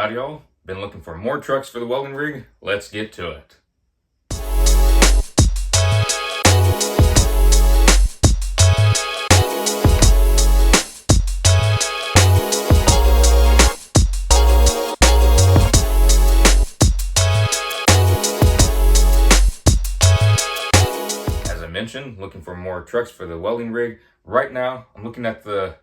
Howdy y'all, been looking for more trucks for the welding rig? Let's get to it. As I mentioned, looking for more trucks for the welding rig. Right now, I'm looking at the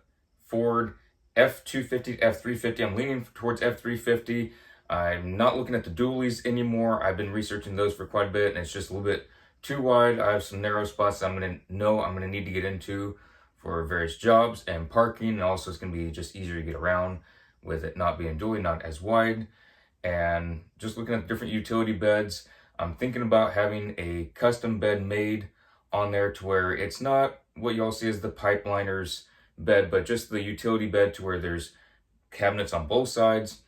Ford F250, F350. I'm leaning towards F350. I'm not looking at the dualies anymore. I've been researching those for quite a bit, and it's just a little bit too wide. I have some narrow spots that I'm gonna need to get into for various jobs and parking, and also it's gonna be just easier to get around with it not being dually, not as wide. And just looking at different utility beds, I'm thinking about having a custom bed made on there to where it's not what y'all see as the pipeliner's bed, but just the utility bed to where there's cabinets on both sides.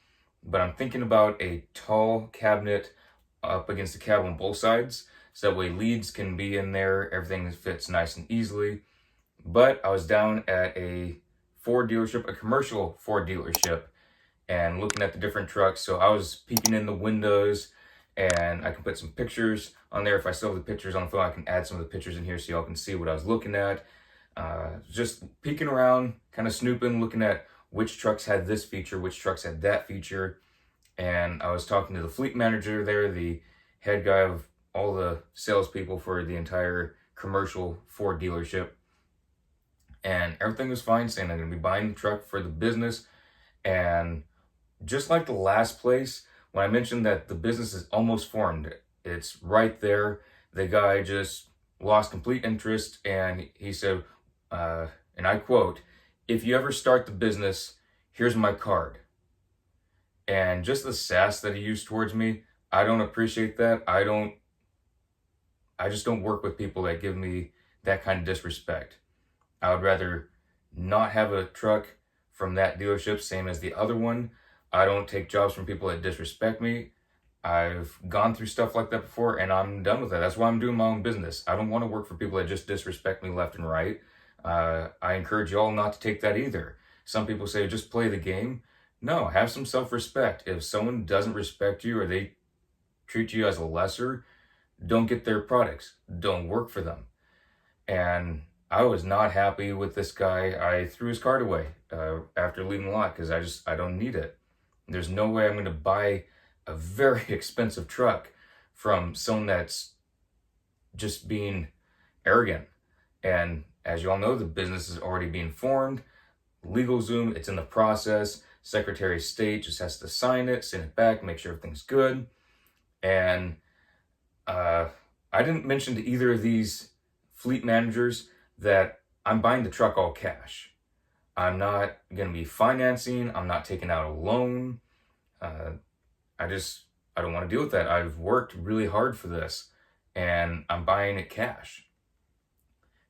But I'm thinking about a tall cabinet up against the cab on both sides, so that way leads can be in there, everything fits nice and easily. But I was down at a Ford dealership, a commercial Ford dealership, and looking at the different trucks. So I was peeking in the windows, and I can put some pictures on there. If I still have the pictures on the phone, I can add some of the pictures in here so y'all can see what I was looking at. Just peeking around, kind of snooping, looking at which trucks had this feature, which trucks had that feature. And I was talking to the fleet manager there, the head guy of all the salespeople for the entire commercial Ford dealership. And everything was fine, saying I'm going to be buying the truck for the business. And just like the last place, when I mentioned that the business is almost formed, it's right there. The guy just lost complete interest, and he said, and I quote, "If you ever start the business, here's my card." And just the sass that he used towards me, I don't appreciate that. I just don't work with people that give me that kind of disrespect. I would rather not have a truck from that dealership, same as the other one. I don't take jobs from people that disrespect me. I've gone through stuff like that before, and I'm done with that. That's why I'm doing my own business. I don't want to work for people that just disrespect me left and right. I encourage y'all not to take that either. Some people say, just play the game. No, have some self-respect. If someone doesn't respect you or they treat you as a lesser, don't get their products. Don't work for them. And I was not happy with this guy. I threw his card away after leaving the lot because I don't need it. There's no way I'm going to buy a very expensive truck from someone that's just being arrogant. And as you all know, the business is already being formed. LegalZoom, it's in the process. Secretary of State just has to sign it, send it back, make sure everything's good. And I didn't mention to either of these fleet managers that I'm buying the truck all cash. I'm not going to be financing. I'm not taking out a loan. I don't want to deal with that. I've worked really hard for this, and I'm buying it cash.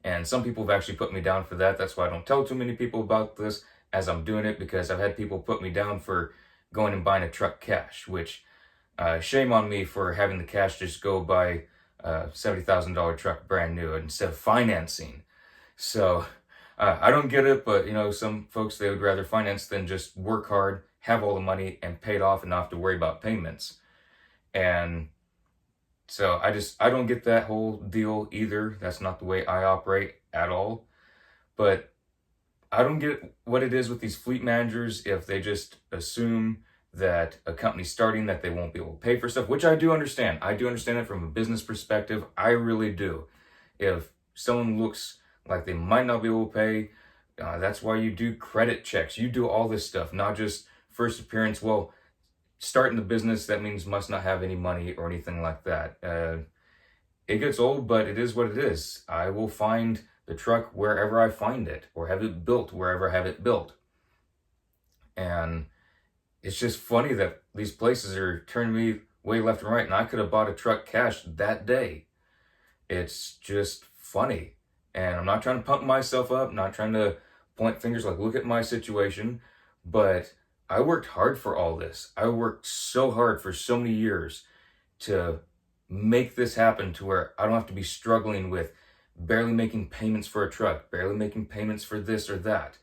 And some people have actually put me down for that. That's why I don't tell too many people about this as I'm doing it, because I've had people put me down for going and buying a truck cash, which shame on me for having the cash just go buy a $70,000 truck brand new instead of financing. So I don't get it, but some folks, they would rather finance than just work hard, have all the money, and pay it off and not have to worry about payments. And so I don't get that whole deal either. That's not the way I operate at all. But I don't get what it is with these fleet managers if they just assume that a company's starting, that they won't be able to pay for stuff, which I do understand. I do understand it from a business perspective. I really do. If someone looks like they might not be able to pay, that's why you do credit checks. You do all this stuff, not just first appearance. Well, starting the business, that means must not have any money or anything like that. It gets old, but it is what it is. I will find the truck wherever I find it, or have it built wherever I have it built. And it's just funny that these places are turning me way left and right, and I could have bought a truck cash that day. It's just funny. And I'm not trying to pump myself up, not trying to point fingers like, look at my situation, but I worked hard for all this. I worked so hard for so many years to make this happen to where I don't have to be struggling with barely making payments for a truck, barely making payments for this or that.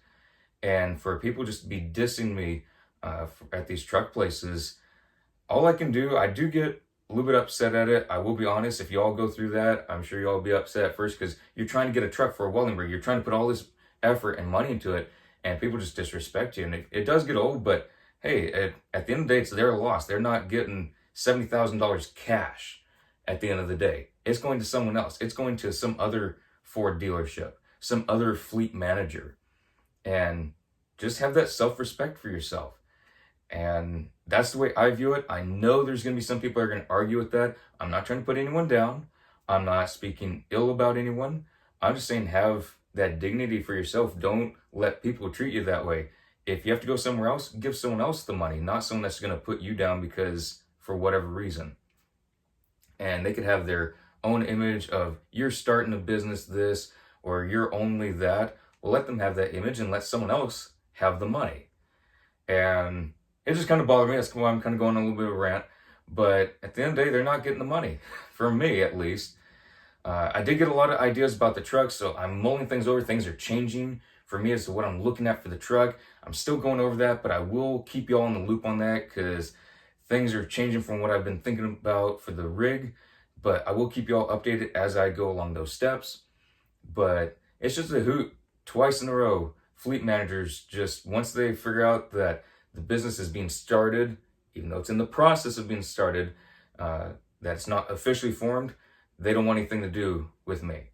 And for people just to be dissing me at these truck places, all I can do, I do get a little bit upset at it. I will be honest. If you all go through that, I'm sure you all be upset at first because you're trying to get a truck for a welding rig. You're trying to put all this effort and money into it, and people just disrespect you. And it does get old, but hey, at the end of the day, it's their loss. They're not getting $70,000 cash at the end of the day. It's going to someone else. It's going to some other Ford dealership, some other fleet manager. And just have that self-respect for yourself. And that's the way I view it. I know there's going to be some people that are going to argue with that. I'm not trying to put anyone down. I'm not speaking ill about anyone. I'm just saying have that dignity for yourself. Don't let people treat you that way. If you have to go somewhere else, give someone else the money, not someone that's going to put you down because for whatever reason. And they could have their own image of you're starting a business this or you're only that. Well, let them have that image and let someone else have the money. And it just kind of bothered me. That's why I'm kind of going on a little bit of a rant. But at the end of the day, they're not getting the money, for me at least. I did get a lot of ideas about the truck, so I'm mulling things over. Things are changing for me as to what I'm looking at for the truck. I'm still going over that, but I will keep you all in the loop on that because things are changing from what I've been thinking about for the rig. But I will keep you all updated as I go along those steps. But it's just a hoot twice in a row. Fleet managers, just once they figure out that the business is being started, even though it's in the process of being started, that it's not officially formed, they don't want anything to do with me.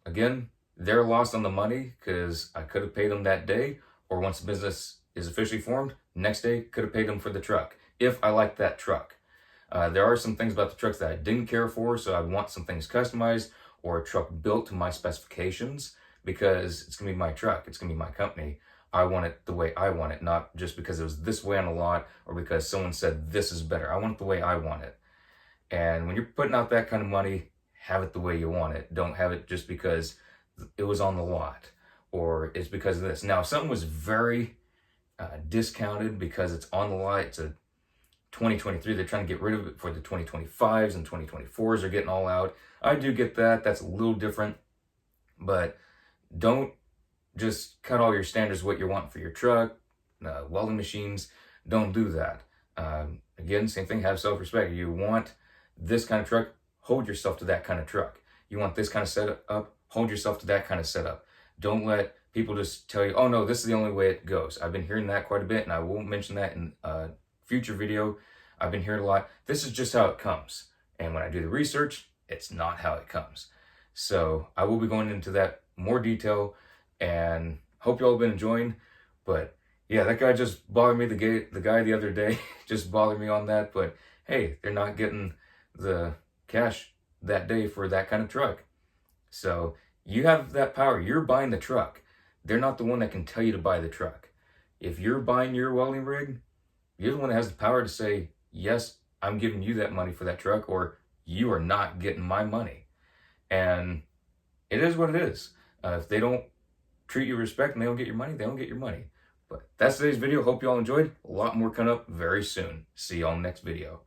Again, they're lost on the money because I could have paid them that day, or once the business is officially formed, next day could have paid them for the truck, if I like that truck. There are some things about the trucks that I didn't care for, so I want some things customized or a truck built to my specifications because it's going to be my truck, it's going to be my company. I want it the way I want it, not just because it was this way on a lot or because someone said this is better. I want it the way I want it. And when you're putting out that kind of money, have it the way you want it. Don't have it just because it was on the lot or it's because of this. Now, if something was very discounted because it's on the lot, it's a 2023, they're trying to get rid of it for the 2025s and 2024s are getting all out. I do get that. That's a little different. But don't just cut all your standards what you want for your truck, welding machines. Don't do that. Again, same thing, have self-respect. You want this kind of truck, hold yourself to that kind of truck. You want this kind of setup, hold yourself to that kind of setup. Don't let people just tell you, oh no, this is the only way it goes. I've been hearing that quite a bit, and I will mention that in a future video. I've been hearing a lot, this is just how it comes. And when I do the research, it's not how it comes. So I will be going into that more detail, and hope you all have been enjoying. But yeah, that guy just bothered me, the guy the other day just bothered me on that. But hey, they're not getting the cash that day for that kind of truck. So you have that power. You're buying the truck. They're not the one that can tell you to buy the truck. If you're buying your welding rig, you're the one that has the power to say, yes, I'm giving you that money for that truck, or you are not getting my money. And it is what it is. If they don't treat you with respect and they don't get your money, they don't get your money. But that's today's video. Hope you all enjoyed. A lot more coming up very soon. See you all in the next video.